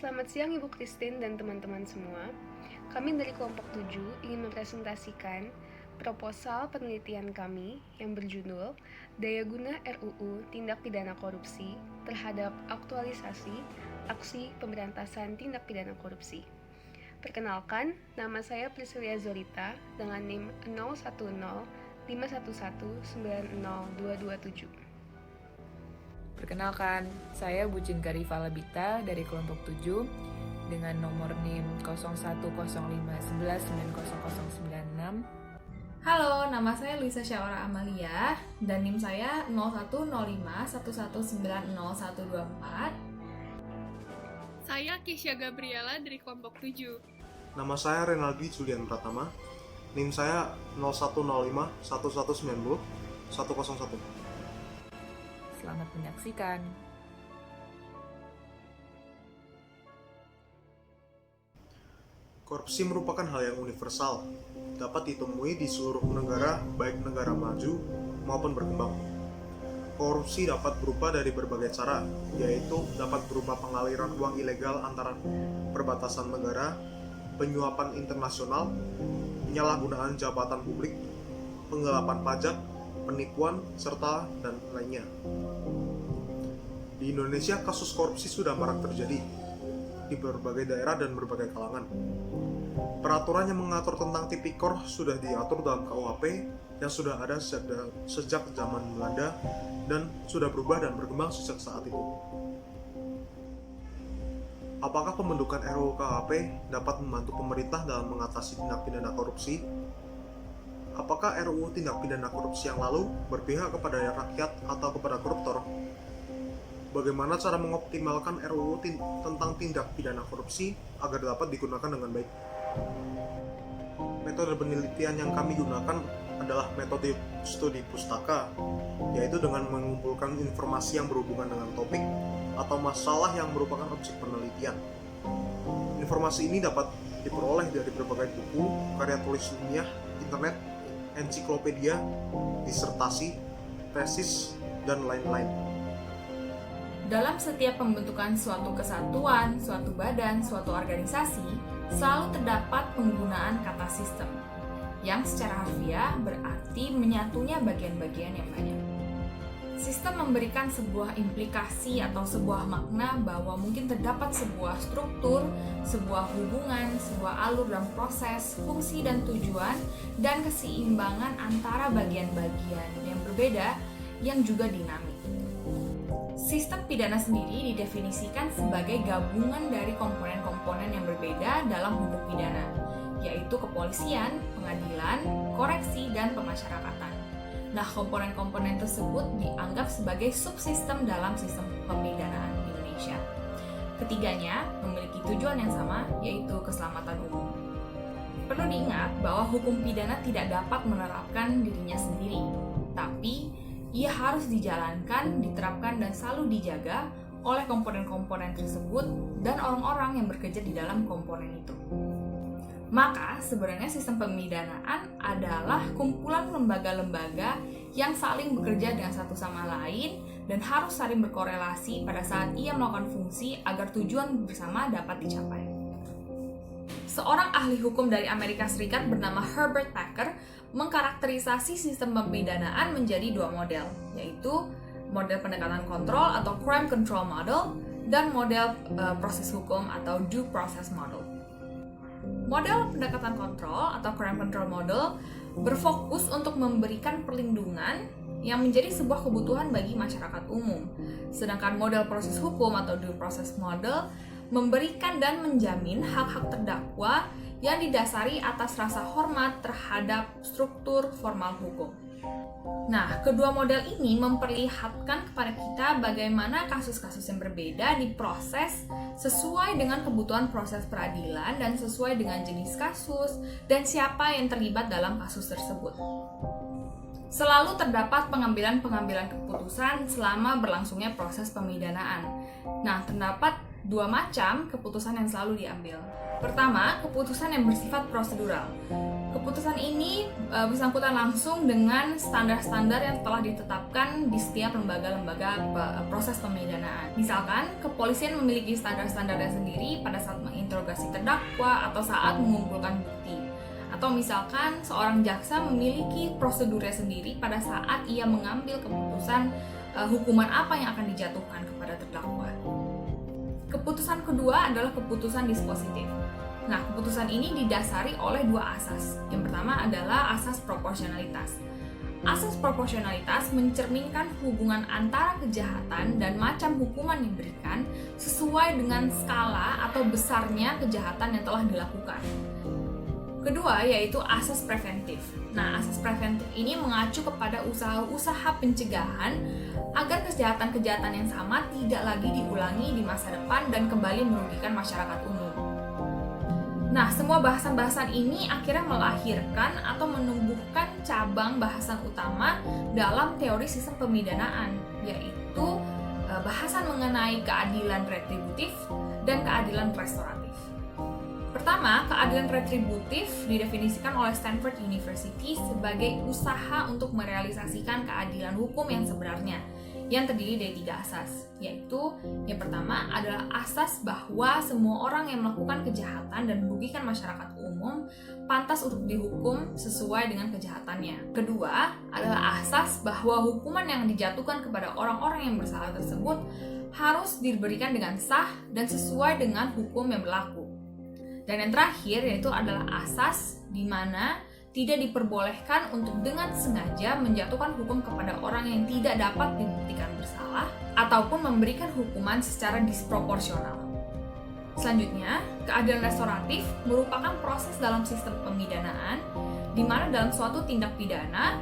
Selamat siang Ibu Christine dan teman-teman semua. Kami dari kelompok 7 ingin mempresentasikan proposal penelitian kami yang berjudul Daya Guna RUU Tindak Pidana Korupsi terhadap Aktualisasi Aksi Pemberantasan Tindak Pidana Korupsi. Perkenalkan, nama saya Priscilia Zorita dengan NIM 010511902227. Perkenalkan, saya Bucin Karifala Bita dari kelompok 7 dengan nomor NIM 0105119096. Halo, nama saya Luisa Syaora Amalia dan NIM saya 010511900124. Saya Kisha Gabriela dari kelompok 7. Nama saya Renaldi Julian Pratama. NIM saya 01051190-101. Selamat menyaksikan. Korupsi merupakan hal yang universal, dapat ditemui di seluruh negara, baik negara maju maupun berkembang. Korupsi dapat berupa dari berbagai cara, yaitu dapat berupa pengaliran uang ilegal antara perbatasan negara, penyuapan internasional, penyalahgunaan jabatan publik, penggelapan pajak, penipuan, serta dan lainnya. Di Indonesia, kasus korupsi sudah marak terjadi di berbagai daerah dan berbagai kalangan. Peraturan yang mengatur tentang tipikor sudah diatur dalam KUHP yang sudah ada sejak zaman Belanda dan sudah berubah dan berkembang sejak saat itu. Apakah pembentukan RUU KUHP dapat membantu pemerintah dalam mengatasi tindak pidana korupsi? Apakah RUU tindak pidana korupsi yang lalu berpihak kepada rakyat atau kepada koruptor? Bagaimana cara mengoptimalkan RUU tentang tindak pidana korupsi agar dapat digunakan dengan baik? Metode penelitian yang kami gunakan adalah metode studi pustaka, yaitu dengan mengumpulkan informasi yang berhubungan dengan topik atau masalah yang merupakan objek penelitian. Informasi ini dapat diperoleh dari berbagai buku, karya tulis ilmiah, internet, ensiklopedia, disertasi, tesis, dan lain-lain. Dalam setiap pembentukan suatu kesatuan, suatu badan, suatu organisasi, selalu terdapat penggunaan kata sistem, yang secara harfiah berarti menyatunya bagian-bagian yang banyak. Sistem memberikan sebuah implikasi atau sebuah makna bahwa mungkin terdapat sebuah struktur, sebuah hubungan, sebuah alur dan proses, fungsi dan tujuan, dan keseimbangan antara bagian-bagian yang berbeda yang juga dinamik. Sistem pidana sendiri didefinisikan sebagai gabungan dari komponen-komponen yang berbeda dalam hukum pidana, yaitu kepolisian, pengadilan, koreksi, dan pemasyarakatan. Nah, komponen-komponen tersebut dianggap sebagai subsistem dalam sistem pemidanaan Indonesia. Ketiganya memiliki tujuan yang sama, yaitu keselamatan umum. Perlu diingat bahwa hukum pidana tidak dapat menerapkan dirinya sendiri, tapi ia harus dijalankan, diterapkan, dan selalu dijaga oleh komponen-komponen tersebut dan orang-orang yang bekerja di dalam komponen itu. Maka, sebenarnya sistem pemidanaan adalah kumpulan lembaga-lembaga yang saling bekerja dengan satu sama lain dan harus saling berkorelasi pada saat ia melakukan fungsi agar tujuan bersama dapat dicapai. Seorang ahli hukum dari Amerika Serikat bernama Herbert Packer mengkarakterisasi sistem pemidanaan menjadi dua model, yaitu model pendekatan kontrol atau crime control model dan model proses hukum atau due process model. Model pendekatan kontrol atau crime control model berfokus untuk memberikan perlindungan yang menjadi sebuah kebutuhan bagi masyarakat umum. Sedangkan model proses hukum atau due process model memberikan dan menjamin hak-hak terdakwa yang didasari atas rasa hormat terhadap struktur formal hukum. Nah, kedua model ini memperlihatkan kepada kita bagaimana kasus-kasus yang berbeda diproses sesuai dengan kebutuhan proses peradilan dan sesuai dengan jenis kasus dan siapa yang terlibat dalam kasus tersebut. Selalu terdapat pengambilan keputusan selama berlangsungnya proses pemidanaan. Nah, terdapat Dua macam keputusan yang selalu diambil. Pertama, keputusan yang bersifat prosedural. Keputusan ini bersangkutan langsung dengan standar-standar yang telah ditetapkan di setiap lembaga-lembaga proses pemidanaan. Misalkan, kepolisian memiliki standar-standarnya sendiri pada saat menginterogasi terdakwa atau saat mengumpulkan bukti. Atau misalkan, seorang jaksa memiliki prosedurnya sendiri pada saat ia mengambil keputusan hukuman apa yang akan dijatuhkan kepada terdakwa. Keputusan kedua adalah keputusan dispositif. Nah, keputusan ini didasari oleh dua asas. Yang pertama adalah asas proporsionalitas. Asas proporsionalitas mencerminkan hubungan antara kejahatan dan macam hukuman yang diberikan sesuai dengan skala atau besarnya kejahatan yang telah dilakukan. Kedua, yaitu asas preventif. Nah, asas preventif ini mengacu kepada usaha-usaha pencegahan agar kejahatan-kejahatan yang sama tidak lagi diulangi di masa depan dan kembali merugikan masyarakat umum. Nah, semua bahasan-bahasan ini akhirnya melahirkan atau menumbuhkan cabang bahasan utama dalam teori sistem pemidanaan, yaitu bahasan mengenai keadilan retributif dan keadilan restoratif. Pertama, keadilan retributif didefinisikan oleh Stanford University sebagai usaha untuk merealisasikan keadilan hukum yang sebenarnya, yang terdiri dari 3 asas, yaitu yang pertama adalah asas bahwa semua orang yang melakukan kejahatan dan merugikan masyarakat umum pantas untuk dihukum sesuai dengan kejahatannya. Kedua adalah asas bahwa hukuman yang dijatuhkan kepada orang-orang yang bersalah tersebut harus diberikan dengan sah dan sesuai dengan hukum yang berlaku. Dan yang terakhir yaitu adalah asas di mana tidak diperbolehkan untuk dengan sengaja menjatuhkan hukum kepada orang yang tidak dapat dibuktikan bersalah ataupun memberikan hukuman secara disproporsional. Selanjutnya, keadilan restoratif merupakan proses dalam sistem pemidanaan di mana dalam suatu tindak pidana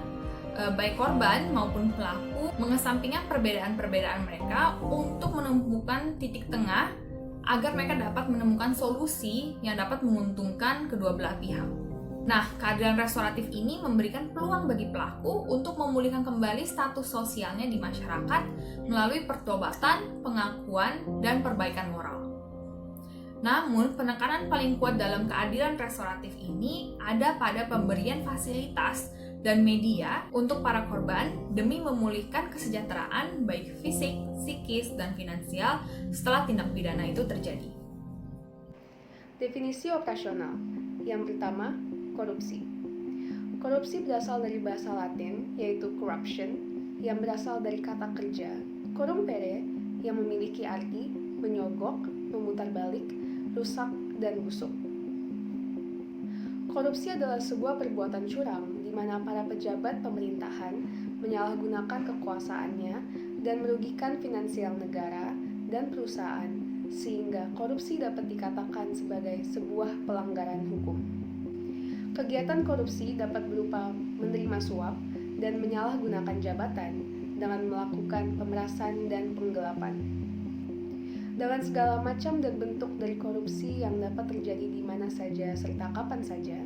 baik korban maupun pelaku mengesampingkan perbedaan-perbedaan mereka untuk menemukan titik tengah agar mereka dapat menemukan solusi yang dapat menguntungkan kedua belah pihak. Nah, keadilan restoratif ini memberikan peluang bagi pelaku untuk memulihkan kembali status sosialnya di masyarakat melalui pertobatan, pengakuan, dan perbaikan moral. Namun, penekanan paling kuat dalam keadilan restoratif ini ada pada pemberian fasilitas dan media untuk para korban demi memulihkan kesejahteraan baik fisik, psikis, dan finansial setelah tindak pidana itu terjadi. Definisi operasional. Yang pertama, korupsi. Korupsi berasal dari bahasa Latin, yaitu corruption, yang berasal dari kata kerja corrumpere, yang memiliki arti menyogok, memutar balik, rusak, dan busuk. Korupsi adalah sebuah perbuatan curang di mana para pejabat pemerintahan menyalahgunakan kekuasaannya dan merugikan finansial negara dan perusahaan, sehingga korupsi dapat dikatakan sebagai sebuah pelanggaran hukum. Kegiatan korupsi dapat berupa menerima suap dan menyalahgunakan jabatan dengan melakukan pemerasan dan penggelapan. Dengan segala macam dan bentuk dari korupsi yang dapat terjadi di mana saja serta kapan saja,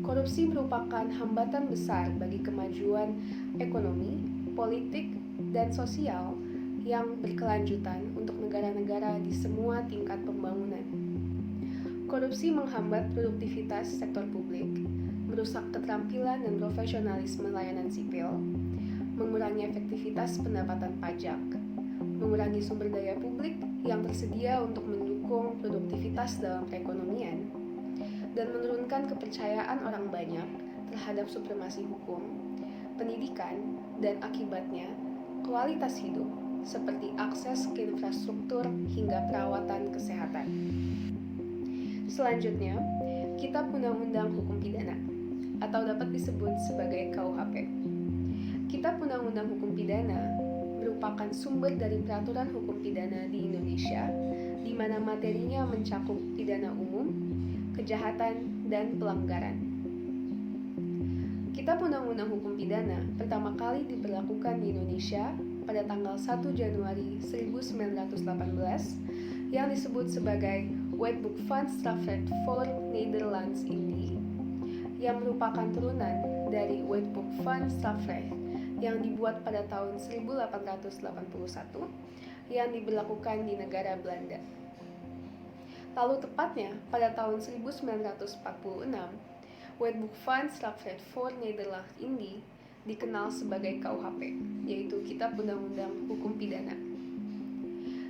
korupsi merupakan hambatan besar bagi kemajuan ekonomi, politik, dan sosial yang berkelanjutan untuk negara-negara di semua tingkat pembangunan. Korupsi menghambat produktivitas sektor publik, merusak keterampilan dan profesionalisme layanan sipil, mengurangi efektivitas pendapatan pajak, mengurangi sumber daya publik yang tersedia untuk mendukung produktivitas dalam perekonomian, dan menurunkan kepercayaan orang banyak terhadap supremasi hukum, pendidikan, dan akibatnya kualitas hidup seperti akses ke infrastruktur hingga perawatan kesehatan. Selanjutnya, Kitab Undang-Undang Hukum Pidana atau dapat disebut sebagai KUHP. Kitab Undang-Undang Hukum Pidana merupakan sumber dari peraturan hukum pidana di Indonesia, di mana materinya mencakup pidana umum, kejahatan, dan pelanggaran. Kitab Undang-Undang Hukum Pidana pertama kali diberlakukan di Indonesia pada tanggal 1 Januari 1918 yang disebut sebagai Wetboek van Strafrecht voor Nederlands-Indië, yang merupakan turunan dari Wetboek van Strafrecht yang dibuat pada tahun 1881 yang diberlakukan di negara Belanda. Lalu tepatnya pada tahun 1946, Wetboek van Strafrecht voor Nederland-Indië dikenal sebagai KUHP, yaitu Kitab Undang-Undang Hukum Pidana.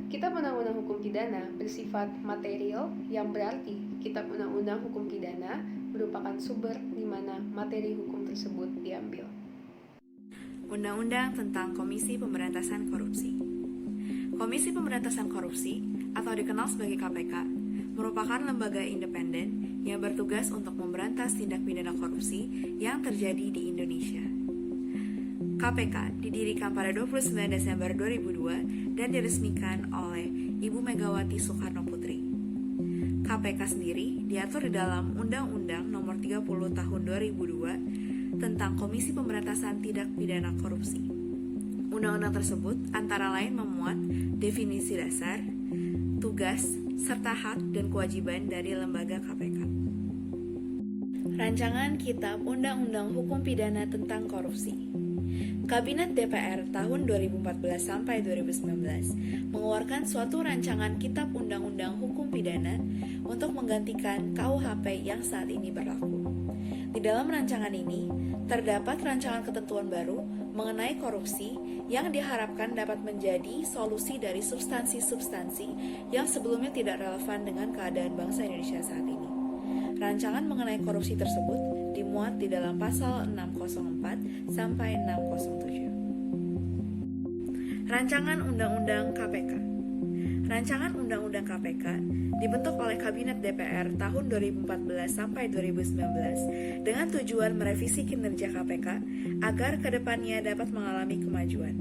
Kitab Undang-Undang Hukum Pidana bersifat material, yang berarti Kitab Undang-Undang Hukum Pidana merupakan sumber di mana materi hukum tersebut diambil. Undang-Undang tentang Komisi Pemberantasan Korupsi. Komisi Pemberantasan Korupsi, atau dikenal sebagai KPK, merupakan lembaga independen yang bertugas untuk memberantas tindak pidana korupsi yang terjadi di Indonesia. KPK didirikan pada 29 Desember 2002 dan diresmikan oleh Ibu Megawati Soekarno Putri. KPK sendiri diatur di dalam Undang-Undang Nomor 30 Tahun 2002 tentang Komisi Pemberantasan Tindak Pidana Korupsi. Undang-undang tersebut antara lain memuat definisi dasar, tugas, serta hak dan kewajiban dari lembaga KPK. Rancangan Kitab Undang-Undang Hukum Pidana tentang Korupsi. Kabinet DPR tahun 2014 sampai 2019 mengeluarkan suatu rancangan Kitab Undang-Undang Hukum Pidana untuk menggantikan KUHP yang saat ini berlaku. Di dalam rancangan ini terdapat rancangan ketentuan baru mengenai korupsi yang diharapkan dapat menjadi solusi dari substansi-substansi yang sebelumnya tidak relevan dengan keadaan bangsa Indonesia saat ini. Rancangan mengenai korupsi tersebut dimuat di dalam pasal 604 sampai 607. Rancangan Undang-Undang KPK. Rancangan Undang-Undang KPK dibentuk oleh Kabinet DPR tahun 2014 sampai 2019 dengan tujuan merevisi kinerja KPK agar kedepannya dapat mengalami kemajuan.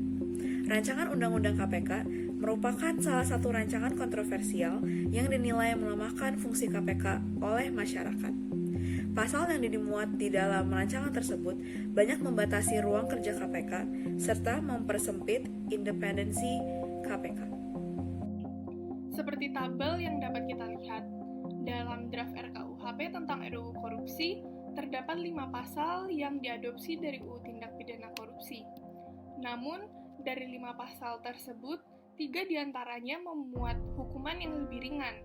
Rancangan Undang-Undang KPK merupakan salah satu rancangan kontroversial yang dinilai melemahkan fungsi KPK oleh masyarakat. Pasal yang dimuat di dalam rancangan tersebut banyak membatasi ruang kerja KPK serta mempersempit independensi KPK. Seperti tabel yang dapat kita lihat, dalam draft RKUHP tentang RUU Korupsi, terdapat 5 pasal yang diadopsi dari UU Tindak Pidana Korupsi. Namun, dari 5 pasal tersebut, 3 diantaranya memuat hukuman yang lebih ringan.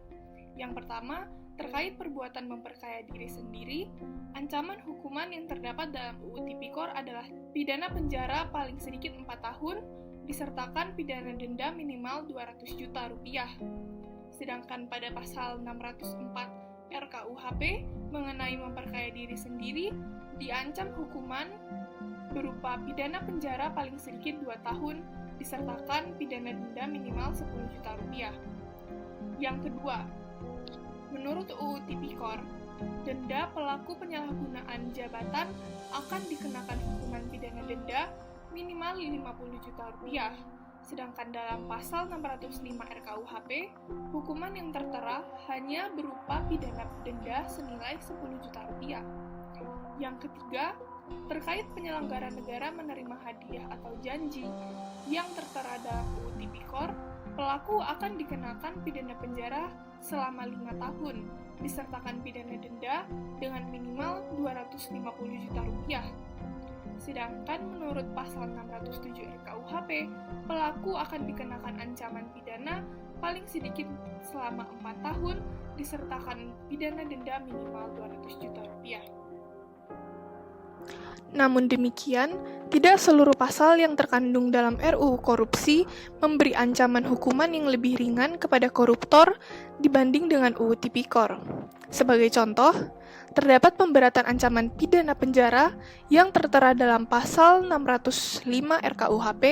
Yang pertama, terkait perbuatan memperkaya diri sendiri, ancaman hukuman yang terdapat dalam UU Tipikor adalah pidana penjara paling sedikit 4 tahun, disertakan pidana denda minimal 200 juta rupiah. Sedangkan pada pasal 604 RKUHP mengenai memperkaya diri sendiri, diancam hukuman berupa pidana penjara paling sedikit 2 tahun, disertakan pidana denda minimal 10 juta rupiah. Yang kedua, menurut UU Tipikor, denda pelaku penyalahgunaan jabatan akan dikenakan hukuman pidana denda minimal 50 juta rupiah. Sedangkan dalam pasal 605 RKUHP, hukuman yang tertera hanya berupa pidana denda senilai 10 juta rupiah. Yang ketiga, terkait penyelenggara negara menerima hadiah atau janji yang tertera dalam UU Tipikor, pelaku akan dikenakan pidana penjara selama 5 tahun, disertakan pidana denda dengan minimal 250 juta rupiah. Sedangkan menurut pasal 607 RKUHP, pelaku akan dikenakan ancaman pidana paling sedikit selama 4 tahun, disertakan pidana denda minimal 200 juta rupiah. Namun demikian, tidak seluruh pasal yang terkandung dalam RUU Korupsi memberi ancaman hukuman yang lebih ringan kepada koruptor dibanding dengan UU Tipikor. Sebagai contoh, terdapat pemberatan ancaman pidana penjara yang tertera dalam pasal 605 RKUHP,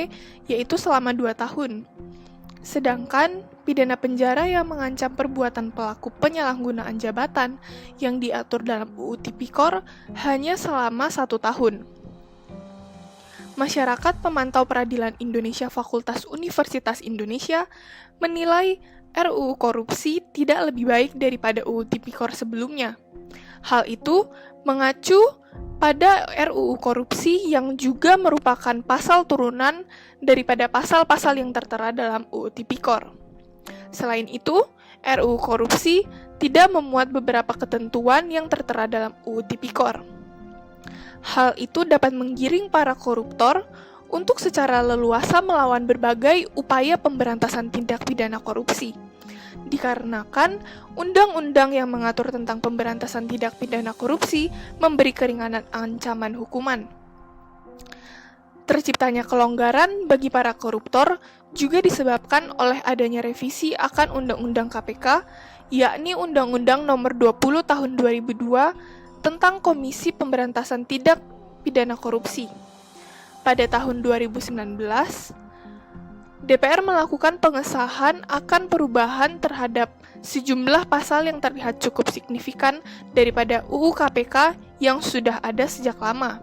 yaitu selama 2 tahun. Sedangkan pidana penjara yang mengancam perbuatan pelaku penyalahgunaan jabatan yang diatur dalam UU Tipikor hanya selama 1 tahun. Masyarakat Pemantau Peradilan Indonesia Fakultas Universitas Indonesia menilai RUU Korupsi tidak lebih baik daripada UU Tipikor sebelumnya. Hal itu mengacu pada RUU Korupsi yang juga merupakan pasal turunan daripada pasal-pasal yang tertera dalam UU Tipikor. Selain itu, RUU Korupsi tidak memuat beberapa ketentuan yang tertera dalam UU Tipikor. Hal itu dapat menggiring para koruptor untuk secara leluasa melawan berbagai upaya pemberantasan tindak pidana korupsi. dikarenakan undang-undang yang mengatur tentang pemberantasan tindak pidana korupsi memberi keringanan ancaman hukuman. Terciptanya kelonggaran bagi para koruptor juga disebabkan oleh adanya revisi akan Undang-Undang KPK, yakni Undang-Undang Nomor 20 Tahun 2002 tentang Komisi Pemberantasan Tindak Pidana Korupsi. Pada tahun 2019, DPR melakukan pengesahan akan perubahan terhadap sejumlah pasal yang terlihat cukup signifikan daripada UU KPK yang sudah ada sejak lama.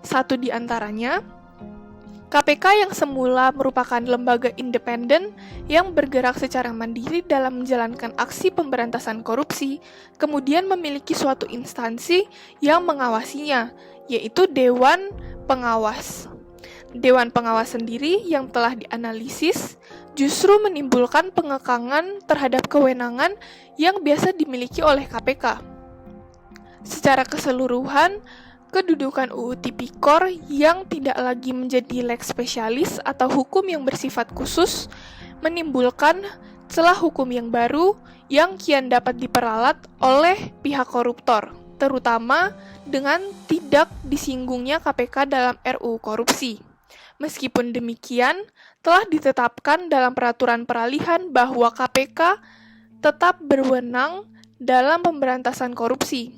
Satu di antaranya, KPK yang semula merupakan lembaga independen yang bergerak secara mandiri dalam menjalankan aksi pemberantasan korupsi, kemudian memiliki suatu instansi yang mengawasinya, yaitu Dewan Pengawas. Dewan Pengawas sendiri yang telah dianalisis justru menimbulkan pengekangan terhadap kewenangan yang biasa dimiliki oleh KPK. Secara keseluruhan, kedudukan UU Tipikor yang tidak lagi menjadi lex spesialis atau hukum yang bersifat khusus menimbulkan celah hukum yang baru yang kian dapat diperalat oleh pihak koruptor, terutama dengan tidak disinggungnya KPK dalam RUU Korupsi. Meskipun demikian, telah ditetapkan dalam peraturan peralihan bahwa KPK tetap berwenang dalam pemberantasan korupsi.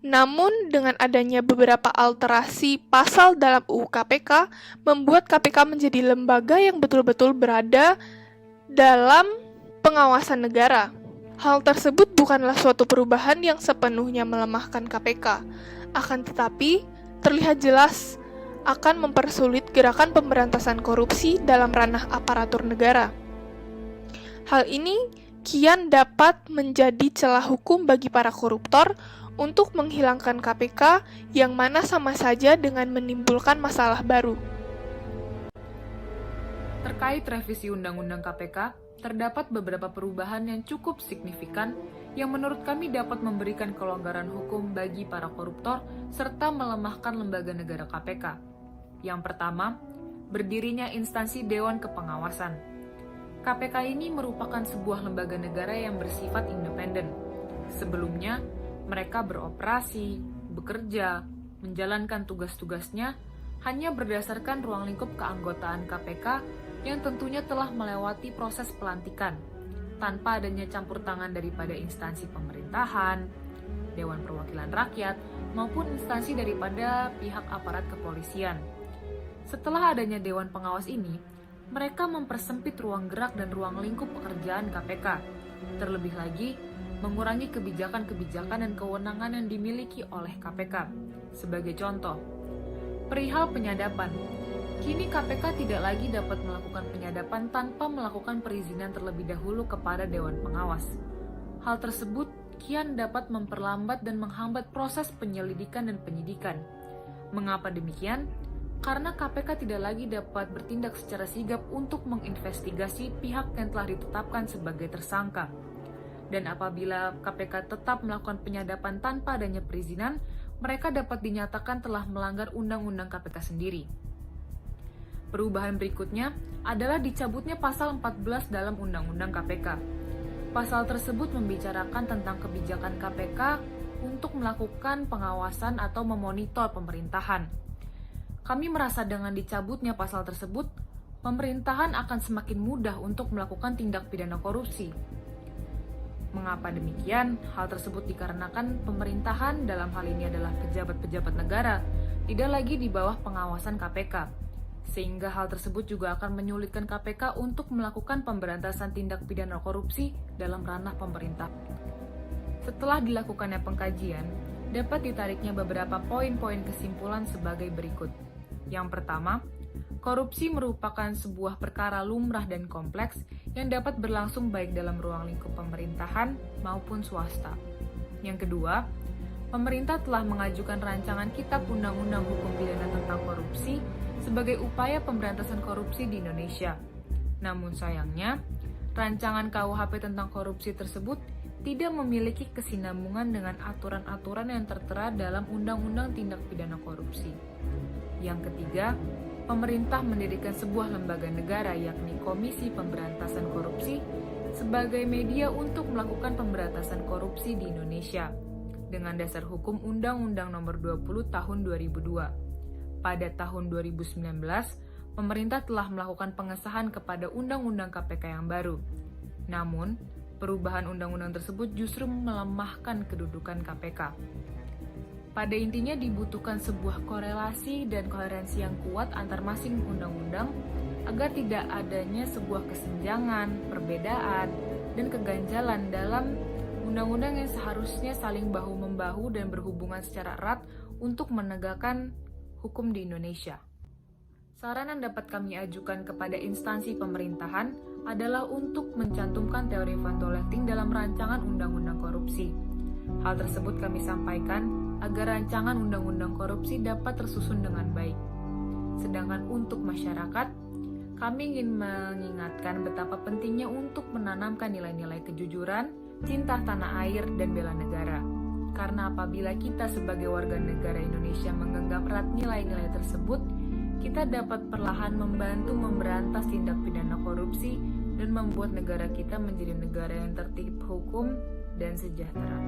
Namun, dengan adanya beberapa alterasi pasal dalam UU KPK, membuat KPK menjadi lembaga yang betul-betul berada dalam pengawasan negara. Hal tersebut bukanlah suatu perubahan yang sepenuhnya melemahkan KPK, akan tetapi terlihat jelas akan mempersulit gerakan pemberantasan korupsi dalam ranah aparatur negara. Hal ini kian dapat menjadi celah hukum bagi para koruptor untuk menghilangkan KPK yang mana sama saja dengan menimbulkan masalah baru. Terkait revisi Undang-Undang KPK, terdapat beberapa perubahan yang cukup signifikan yang menurut kami dapat memberikan kelonggaran hukum bagi para koruptor serta melemahkan lembaga negara KPK. Yang pertama, berdirinya instansi Dewan Kepengawasan. KPK ini merupakan sebuah lembaga negara yang bersifat independen. Sebelumnya, mereka beroperasi, bekerja, menjalankan tugas-tugasnya hanya berdasarkan ruang lingkup keanggotaan KPK yang tentunya telah melewati proses pelantikan, tanpa adanya campur tangan daripada instansi pemerintahan, Dewan Perwakilan Rakyat, maupun instansi daripada pihak aparat kepolisian. Setelah adanya Dewan Pengawas ini, mereka mempersempit ruang gerak dan ruang lingkup pekerjaan KPK. Terlebih lagi, mengurangi kebijakan-kebijakan dan kewenangan yang dimiliki oleh KPK. Sebagai contoh, perihal penyadapan. Kini KPK tidak lagi dapat melakukan penyadapan tanpa melakukan perizinan terlebih dahulu kepada Dewan Pengawas. Hal tersebut kian dapat memperlambat dan menghambat proses penyelidikan dan penyidikan. Mengapa demikian? Karena KPK tidak lagi dapat bertindak secara sigap untuk menginvestigasi pihak yang telah ditetapkan sebagai tersangka. Dan apabila KPK tetap melakukan penyadapan tanpa adanya perizinan, mereka dapat dinyatakan telah melanggar Undang-Undang KPK sendiri. Perubahan berikutnya adalah dicabutnya pasal 14 dalam Undang-Undang KPK. Pasal tersebut membicarakan tentang kebijakan KPK untuk melakukan pengawasan atau memonitor pemerintahan. Kami merasa dengan dicabutnya pasal tersebut, pemerintahan akan semakin mudah untuk melakukan tindak pidana korupsi. Mengapa demikian? Hal tersebut dikarenakan pemerintahan dalam hal ini adalah pejabat-pejabat negara, tidak lagi di bawah pengawasan KPK. Sehingga hal tersebut juga akan menyulitkan KPK untuk melakukan pemberantasan tindak pidana korupsi dalam ranah pemerintah. Setelah dilakukannya pengkajian, dapat ditariknya beberapa poin-poin kesimpulan sebagai berikut. Yang pertama, korupsi merupakan sebuah perkara lumrah dan kompleks yang dapat berlangsung baik dalam ruang lingkup pemerintahan maupun swasta. Yang kedua, pemerintah telah mengajukan rancangan Kitab Undang-Undang Hukum Pidana tentang Korupsi sebagai upaya pemberantasan korupsi di Indonesia. Namun sayangnya, rancangan KUHP tentang korupsi tersebut tidak memiliki kesinambungan dengan aturan-aturan yang tertera dalam Undang-Undang Tindak Pidana Korupsi. Yang ketiga, pemerintah mendirikan sebuah lembaga negara yakni Komisi Pemberantasan Korupsi sebagai media untuk melakukan pemberantasan korupsi di Indonesia dengan dasar hukum Undang-Undang Nomor 20 Tahun 2002. Pada tahun 2019, pemerintah telah melakukan pengesahan kepada Undang-Undang KPK yang baru. Namun, perubahan undang-undang tersebut justru melemahkan kedudukan KPK. Pada intinya dibutuhkan sebuah korelasi dan koherensi yang kuat antar masing undang-undang agar tidak adanya sebuah kesenjangan, perbedaan, dan keganjalan dalam undang-undang yang seharusnya saling bahu-membahu dan berhubungan secara erat untuk menegakkan hukum di Indonesia. Saran yang dapat kami ajukan kepada instansi pemerintahan adalah untuk mencantumkan teori Van Tolleting dalam rancangan undang-undang korupsi. Hal tersebut kami sampaikan agar rancangan undang-undang korupsi dapat tersusun dengan baik. Sedangkan untuk masyarakat, kami ingin mengingatkan betapa pentingnya untuk menanamkan nilai-nilai kejujuran, cinta tanah air, dan bela negara. Karena apabila kita sebagai warga negara Indonesia menggenggam erat nilai-nilai tersebut, kita dapat perlahan membantu memberantas tindak pidana korupsi dan membuat negara kita menjadi negara yang tertib hukum dan sejahtera.